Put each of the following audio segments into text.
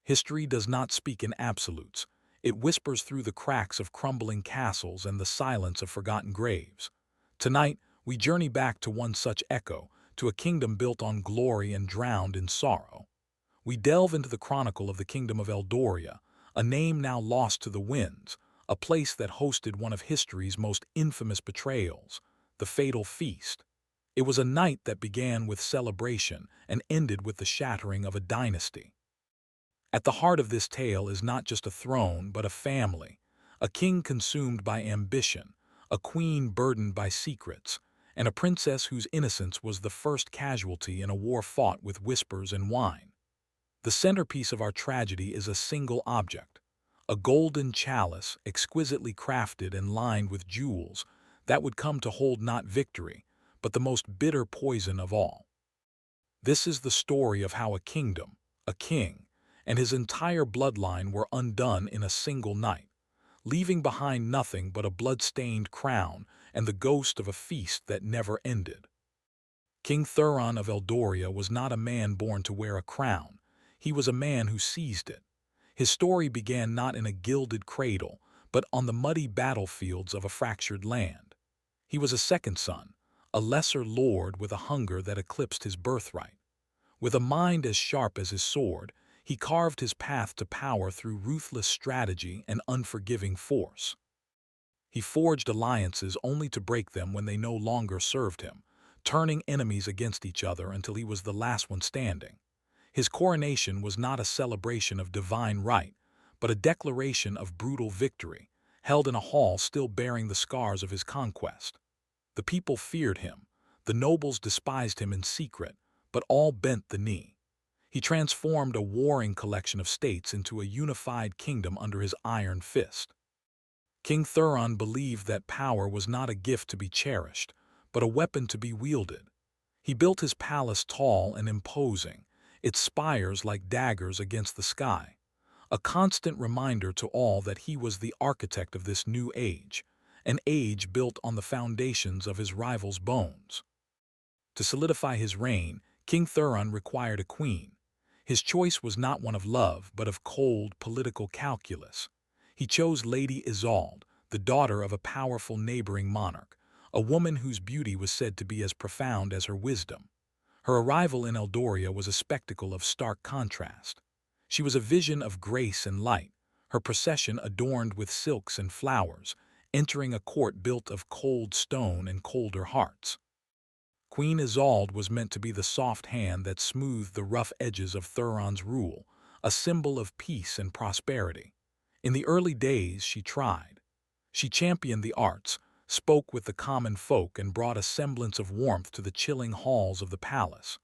History does not speak in absolutes. It whispers through the cracks of crumbling castles and the silence of forgotten graves. Tonight, we journey back to one such echo, to a kingdom built on glory and drowned in sorrow. We delve into the chronicle of the kingdom of Eldoria, a name now lost to the winds, a place that hosted one of history's most infamous betrayals, the Fatal Feast. It was a night that began with celebration and ended with the shattering of a dynasty. At the heart of this tale is not just a throne, but a family, a king consumed by ambition, a queen burdened by secrets, and a princess whose innocence was the first casualty in a war fought with whispers and wine. The centerpiece of our tragedy is a single object, a golden chalice exquisitely crafted and lined with jewels that would come to hold not victory, but the most bitter poison of all. This is the story of how a kingdom, a king, and his entire bloodline were undone in a single night, leaving behind nothing but a blood-stained crown and the ghost of a feast that never ended. King Thuron of Eldoria was not a man born to wear a crown. He was a man who seized it. His story began not in a gilded cradle, but on the muddy battlefields of a fractured land. He was a second son, a lesser lord with a hunger that eclipsed his birthright. With a mind as sharp as his sword, he carved his path to power through ruthless strategy and unforgiving force. He forged alliances only to break them when they no longer served him, turning enemies against each other until he was the last one standing. His coronation was not a celebration of divine right, but a declaration of brutal victory, held in a hall still bearing the scars of his conquest. The people feared him, the nobles despised him in secret, but all bent the knee. He transformed a warring collection of states into a unified kingdom under his iron fist. King Thuron believed that power was not a gift to be cherished, but a weapon to be wielded. He built his palace tall and imposing, its spires like daggers against the sky, a constant reminder to all that he was the architect of this new age, an age built on the foundations of his rival's bones. To solidify his reign, King Thuron required a queen. His choice was not one of love, but of cold political calculus. He chose Lady Isolde, the daughter of a powerful neighboring monarch, a woman whose beauty was said to be as profound as her wisdom. Her arrival in Eldoria was a spectacle of stark contrast. She was a vision of grace and light, her procession adorned with silks and flowers, entering a court built of cold stone and colder hearts. Queen Isolde was meant to be the soft hand that smoothed the rough edges of Thuron's rule, a symbol of peace and prosperity. In the early days, she tried. She championed the arts, spoke with the common folk, and brought a semblance of warmth to the chilling halls of the palace.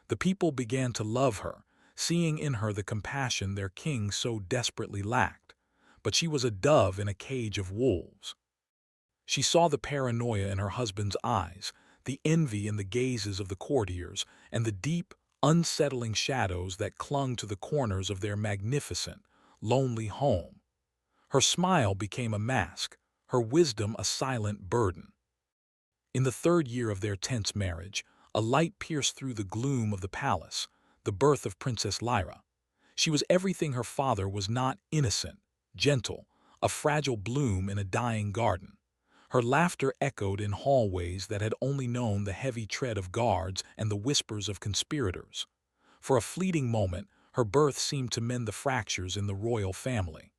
The people began to love her, seeing in her the compassion their king so desperately lacked. But she was a dove in a cage of wolves. She saw the paranoia in her husband's eyes, the envy in the gazes of the courtiers, and the deep, unsettling shadows that clung to the corners of their magnificent, lonely home. Her smile became a mask, her wisdom a silent burden. In the third year of their tense marriage, a light pierced through the gloom of the palace, the birth of Princess Lyra. She was everything her father was not: innocent, gentle, a fragile bloom in a dying garden. Her laughter echoed in hallways that had only known the heavy tread of guards and the whispers of conspirators. For a fleeting moment, her birth seemed to mend the fractures in the royal family.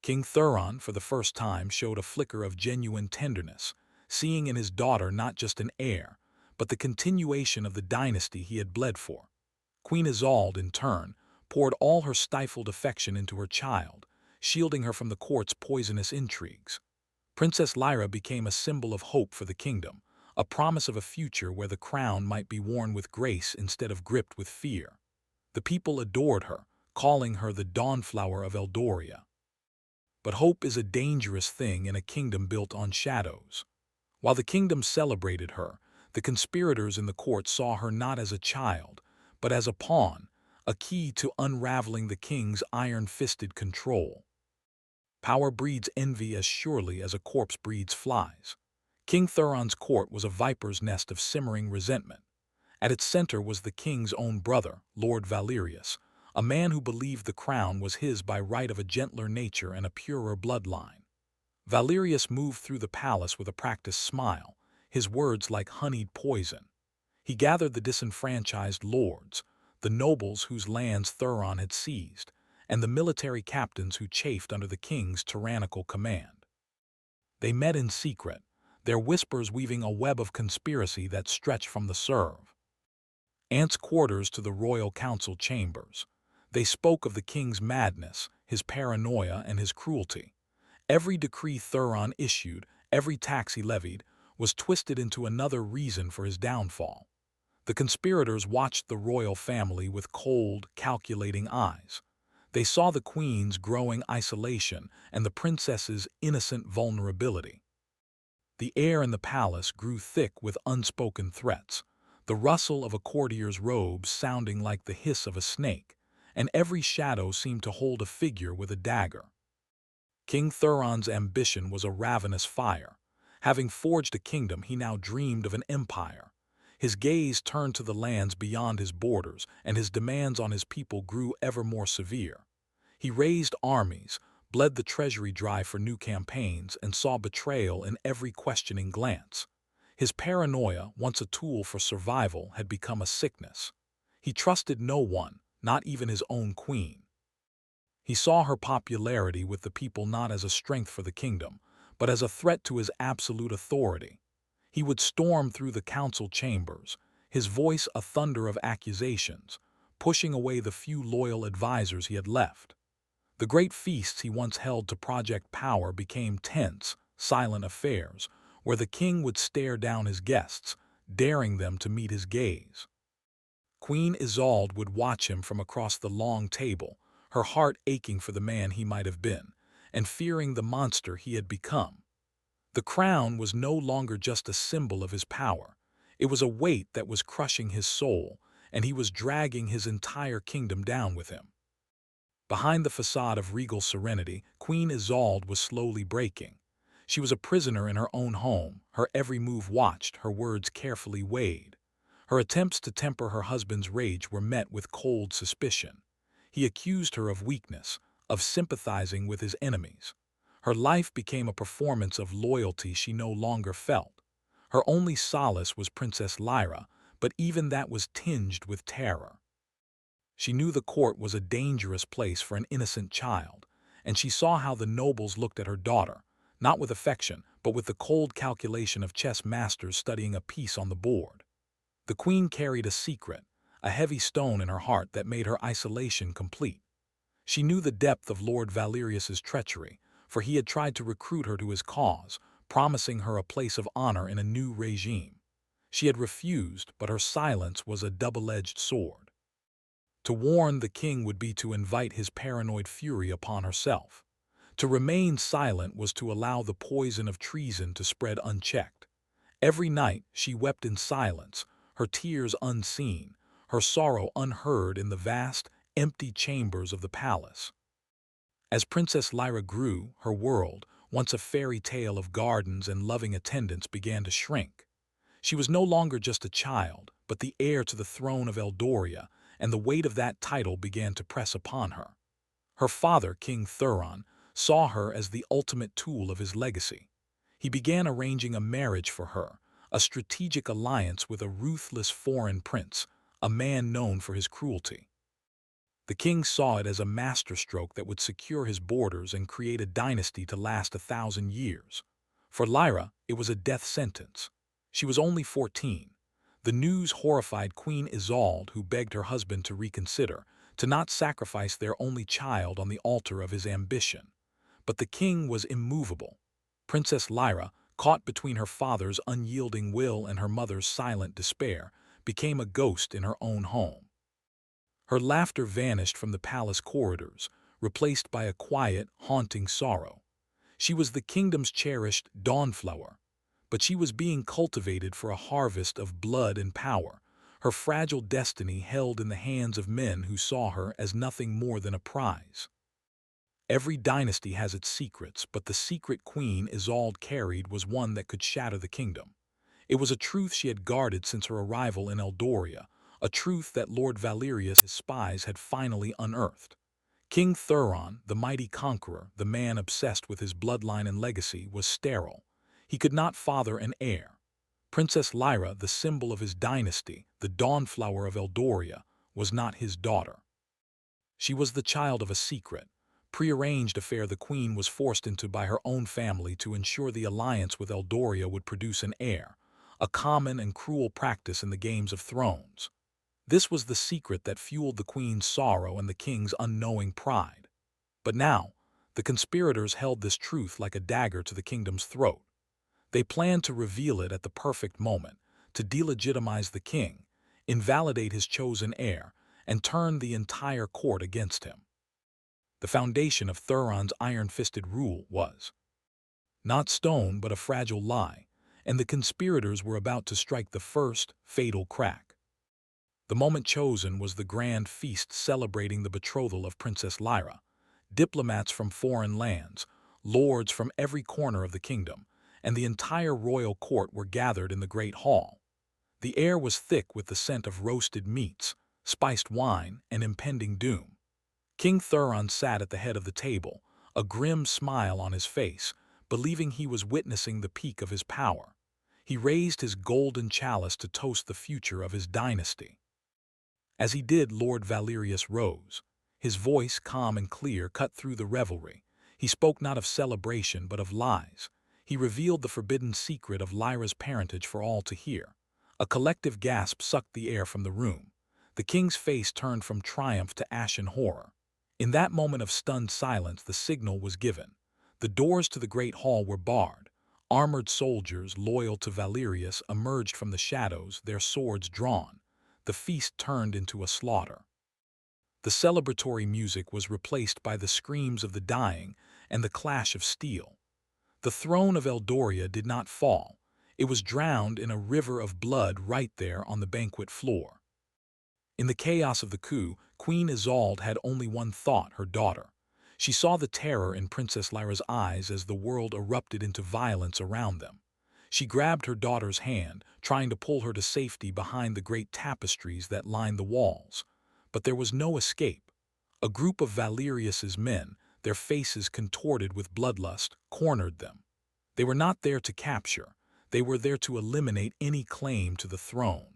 King Thuron, for the first time, showed a flicker of genuine tenderness, seeing in his daughter not just an heir, but the continuation of the dynasty he had bled for. Queen Isolde, in turn, poured all her stifled affection into her child, shielding her from the court's poisonous intrigues. Princess Lyra became a symbol of hope for the kingdom, a promise of a future where the crown might be worn with grace instead of gripped with fear. The people adored her, calling her the Dawnflower of Eldoria. But hope is a dangerous thing in a kingdom built on shadows. While the kingdom celebrated her, the conspirators in the court saw her not as a child, but as a pawn, a key to unraveling the king's iron-fisted control. Power breeds envy as surely as a corpse breeds flies. King Thuron's court was a viper's nest of simmering resentment. At its center was the king's own brother, Lord Valerius, a man who believed the crown was his by right of a gentler nature and a purer bloodline. Valerius moved through the palace with a practiced smile, his words like honeyed poison. He gathered the disenfranchised lords, the nobles whose lands Thuron had seized, and the military captains who chafed under the king's tyrannical command. They met in secret, their whispers weaving a web of conspiracy that stretched from the Serve Ant's quarters to the royal council chambers. They spoke of the king's madness, his paranoia, and his cruelty. Every decree Thuron issued, every tax he levied, was twisted into another reason for his downfall. The conspirators watched the royal family with cold, calculating eyes. They saw the queen's growing isolation and the princess's innocent vulnerability. The air in the palace grew thick with unspoken threats, the rustle of a courtier's robes sounding like the hiss of a snake, and every shadow seemed to hold a figure with a dagger. King Thuron's ambition was a ravenous fire. Having forged a kingdom, he now dreamed of an empire. His gaze turned to the lands beyond his borders, and his demands on his people grew ever more severe. He raised armies, bled the treasury dry for new campaigns, and saw betrayal in every questioning glance. His paranoia, once a tool for survival, had become a sickness. He trusted no one, not even his own queen. He saw her popularity with the people not as a strength for the kingdom, but as a threat to his absolute authority. He would storm through the council chambers, his voice a thunder of accusations, pushing away the few loyal advisers he had left. The great feasts he once held to project power became tense, silent affairs, where the king would stare down his guests, daring them to meet his gaze. Queen Isolde would watch him from across the long table, her heart aching for the man he might have been, and fearing the monster he had become. The crown was no longer just a symbol of his power. It was a weight that was crushing his soul, and he was dragging his entire kingdom down with him. Behind the facade of regal serenity, Queen Isolde was slowly breaking. She was a prisoner in her own home, her every move watched, her words carefully weighed. Her attempts to temper her husband's rage were met with cold suspicion. He accused her of weakness, of sympathizing with his enemies. Her life became a performance of loyalty she no longer felt. Her only solace was Princess Lyra, but even that was tinged with terror. She knew the court was a dangerous place for an innocent child, and she saw how the nobles looked at her daughter, not with affection, but with the cold calculation of chess masters studying a piece on the board. The queen carried a secret, a heavy stone in her heart that made her isolation complete. She knew the depth of Lord Valerius's treachery, for he had tried to recruit her to his cause, promising her a place of honor in a new regime. She had refused, but her silence was a double-edged sword. To warn the king would be to invite his paranoid fury upon herself. To remain silent was to allow the poison of treason to spread unchecked. Every night she wept in silence, her tears unseen, her sorrow unheard in the vast, empty chambers of the palace. As Princess Lyra grew, her world, once a fairy tale of gardens and loving attendants, began to shrink. She was no longer just a child, but the heir to the throne of Eldoria, and the weight of that title began to press upon her. Her father, King Thuron, saw her as the ultimate tool of his legacy. He began arranging a marriage for her, a strategic alliance with a ruthless foreign prince, a man known for his cruelty. The king saw it as a masterstroke that would secure his borders and create a dynasty to last 1,000 years. For Lyra, it was a death sentence. She was only 14. The news horrified Queen Isolde, who begged her husband to reconsider, to not sacrifice their only child on the altar of his ambition. But the king was immovable. Princess Lyra, caught between her father's unyielding will and her mother's silent despair, became a ghost in her own home. Her laughter vanished from the palace corridors, replaced by a quiet, haunting sorrow. She was the kingdom's cherished dawnflower, but she was being cultivated for a harvest of blood and power, her fragile destiny held in the hands of men who saw her as nothing more than a prize. Every dynasty has its secrets, but the secret Queen Isolde carried was one that could shatter the kingdom. It was a truth she had guarded since her arrival in Eldoria, a truth that Lord Valerius' spies had finally unearthed. King Thuron, the mighty conqueror, the man obsessed with his bloodline and legacy, was sterile. He could not father an heir. Princess Lyra, the symbol of his dynasty, the dawnflower of Eldoria, was not his daughter. She was the child of a secret, prearranged affair the queen was forced into by her own family to ensure the alliance with Eldoria would produce an heir, a common and cruel practice in the Games of Thrones. This was the secret that fueled the queen's sorrow and the king's unknowing pride. But now, the conspirators held this truth like a dagger to the kingdom's throat. They planned to reveal it at the perfect moment, to delegitimize the king, invalidate his chosen heir, and turn the entire court against him. The foundation of Thuron's iron-fisted rule was not stone but a fragile lie, and the conspirators were about to strike the first fatal crack. The moment chosen was the grand feast celebrating the betrothal of Princess Lyra. Diplomats from foreign lands, lords from every corner of the kingdom, and the entire royal court were gathered in the great hall. The air was thick with the scent of roasted meats, spiced wine, and impending doom. King Thuron sat at the head of the table, a grim smile on his face, believing he was witnessing the peak of his power. He raised his golden chalice to toast the future of his dynasty. As he did, Lord Valerius rose. His voice, calm and clear, cut through the revelry. He spoke not of celebration but of lies. He revealed the forbidden secret of Lyra's parentage for all to hear. A collective gasp sucked the air from the room. The king's face turned from triumph to ashen horror. In that moment of stunned silence, the signal was given. The doors to the great hall were barred. Armored soldiers, loyal to Valerius, emerged from the shadows, their swords drawn. The feast turned into a slaughter. The celebratory music was replaced by the screams of the dying and the clash of steel. The throne of Eldoria did not fall. It was drowned in a river of blood right there on the banquet floor. In the chaos of the coup, Queen Isolde had only one thought: her daughter. She saw the terror in Princess Lyra's eyes as the world erupted into violence around them. She grabbed her daughter's hand, trying to pull her to safety behind the great tapestries that lined the walls. But there was no escape. A group of Valerius's men, their faces contorted with bloodlust, cornered them. They were not there to capture. They were there to eliminate any claim to the throne.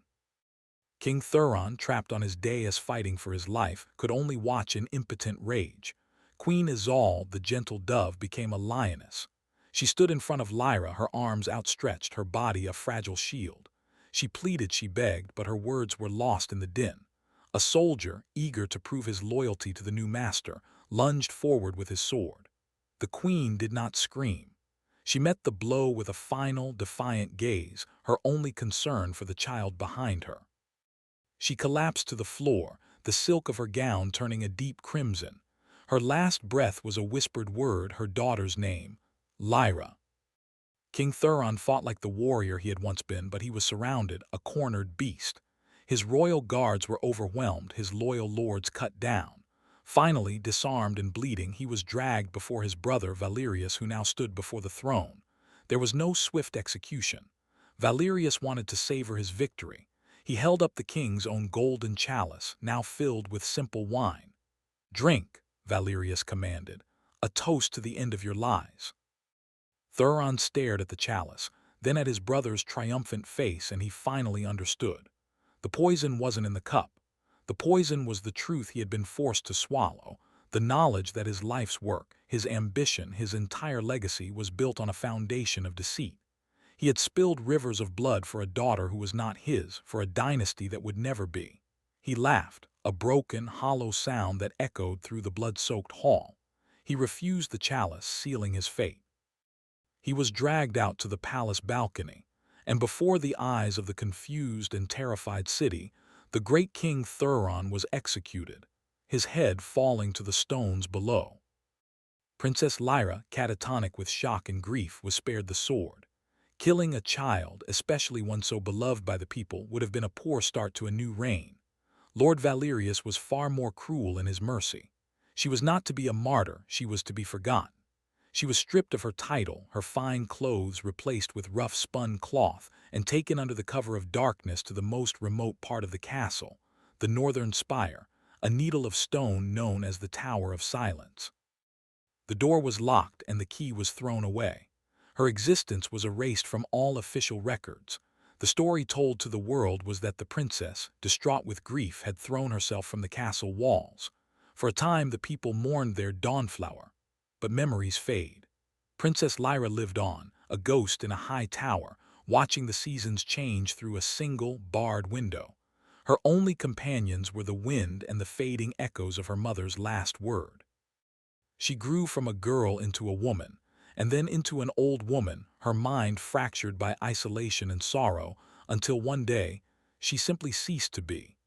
King Thuron, trapped on his dais fighting for his life, could only watch in impotent rage. Queen Isolde, the gentle dove, became a lioness. She stood in front of Lyra, her arms outstretched, her body a fragile shield. She pleaded, she begged, but her words were lost in the din. A soldier, eager to prove his loyalty to the new master, lunged forward with his sword. The queen did not scream. She met the blow with a final, defiant gaze, her only concern for the child behind her. She collapsed to the floor, the silk of her gown turning a deep crimson. Her last breath was a whispered word, her daughter's name: Lyra. King Thuron fought like the warrior he had once been, but he was surrounded, a cornered beast. His royal guards were overwhelmed, his loyal lords cut down. Finally, disarmed and bleeding, he was dragged before his brother Valerius, who now stood before the throne. There was no swift execution. Valerius wanted to savor his victory. He held up the king's own golden chalice, now filled with simple wine. "Drink," Valerius commanded, "a toast to the end of your lies." Thuron stared at the chalice, then at his brother's triumphant face, and he finally understood. The poison wasn't in the cup. The poison was the truth he had been forced to swallow, the knowledge that his life's work, his ambition, his entire legacy was built on a foundation of deceit. He had spilled rivers of blood for a daughter who was not his, for a dynasty that would never be. He laughed, a broken, hollow sound that echoed through the blood-soaked hall. He refused the chalice, sealing his fate. He was dragged out to the palace balcony, and before the eyes of the confused and terrified city, the great King Thuron was executed, his head falling to the stones below. Princess Lyra, catatonic with shock and grief, was spared the sword. Killing a child, especially one so beloved by the people, would have been a poor start to a new reign. Lord Valerius was far more cruel in his mercy. She was not to be a martyr, she was to be forgotten. She was stripped of her title, her fine clothes replaced with rough spun cloth, and taken under the cover of darkness to the most remote part of the castle, the northern spire, a needle of stone known as the Tower of Silence. The door was locked and the key was thrown away. Her existence was erased from all official records. The story told to the world was that the princess, distraught with grief, had thrown herself from the castle walls. For a time the people mourned their dawnflower, but memories fade. Princess Lyra lived on, a ghost in a high tower, watching the seasons change through a single, barred window. Her only companions were the wind and the fading echoes of her mother's last word. She grew from a girl into a woman, and then into an old woman, her mind fractured by isolation and sorrow, until one day she simply ceased to be.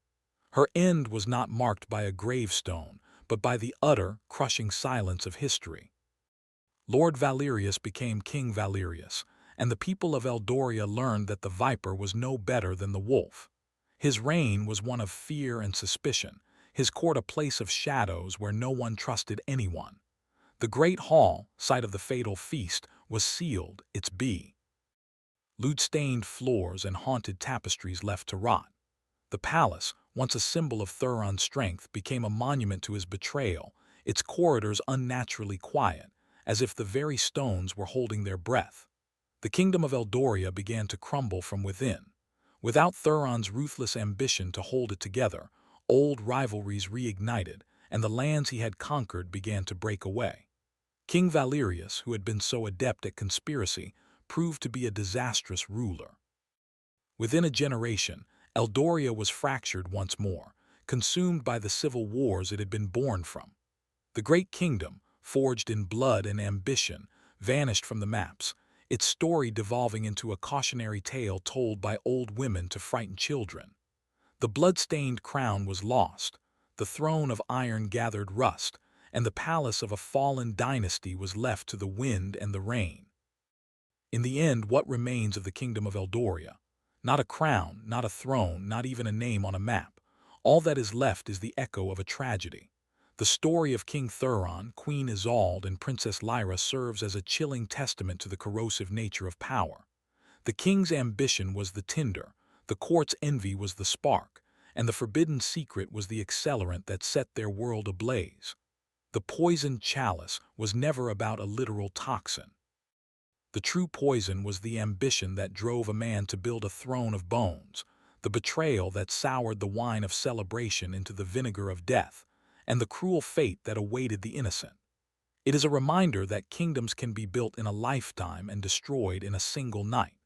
Her end was not marked by a gravestone, but by the utter, crushing silence of history. Lord Valerius became King Valerius, and the people of Eldoria learned that the viper was no better than the wolf. His reign was one of fear and suspicion, his court a place of shadows where no one trusted anyone. The great hall, site of the fatal feast, was sealed, its blood-stained floors and haunted tapestries left to rot. The palace, once a symbol of Thuron's strength, became a monument to his betrayal, its corridors unnaturally quiet, as if the very stones were holding their breath. The kingdom of Eldoria began to crumble from within. Without Thuron's ruthless ambition to hold it together, old rivalries reignited, and the lands he had conquered began to break away. King Valerius, who had been so adept at conspiracy, proved to be a disastrous ruler. Within a generation, Eldoria was fractured once more, consumed by the civil wars it had been born from. The great kingdom, forged in blood and ambition, vanished from the maps, its story devolving into a cautionary tale told by old women to frighten children. The blood-stained crown was lost, the throne of iron gathered rust, and the palace of a fallen dynasty was left to the wind and the rain. In the end, what remains of the kingdom of Eldoria? Not a crown, not a throne, not even a name on a map. All that is left is the echo of a tragedy. The story of King Thuron, Queen Isolde, and Princess Lyra serves as a chilling testament to the corrosive nature of power. The king's ambition was the tinder, the court's envy was the spark, and the forbidden secret was the accelerant that set their world ablaze. The poisoned chalice was never about a literal toxin. The true poison was the ambition that drove a man to build a throne of bones, the betrayal that soured the wine of celebration into the vinegar of death, and the cruel fate that awaited the innocent. It is a reminder that kingdoms can be built in a lifetime and destroyed in a single night.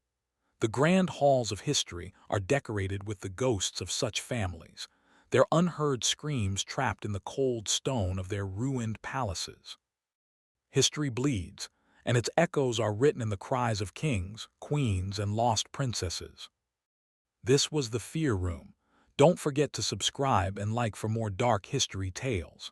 The grand halls of history are decorated with the ghosts of such families, their unheard screams trapped in the cold stone of their ruined palaces. History bleeds, and its echoes are written in the cries of kings, queens, and lost princesses. This was the Fear Room. Don't forget to subscribe and like for more dark history tales.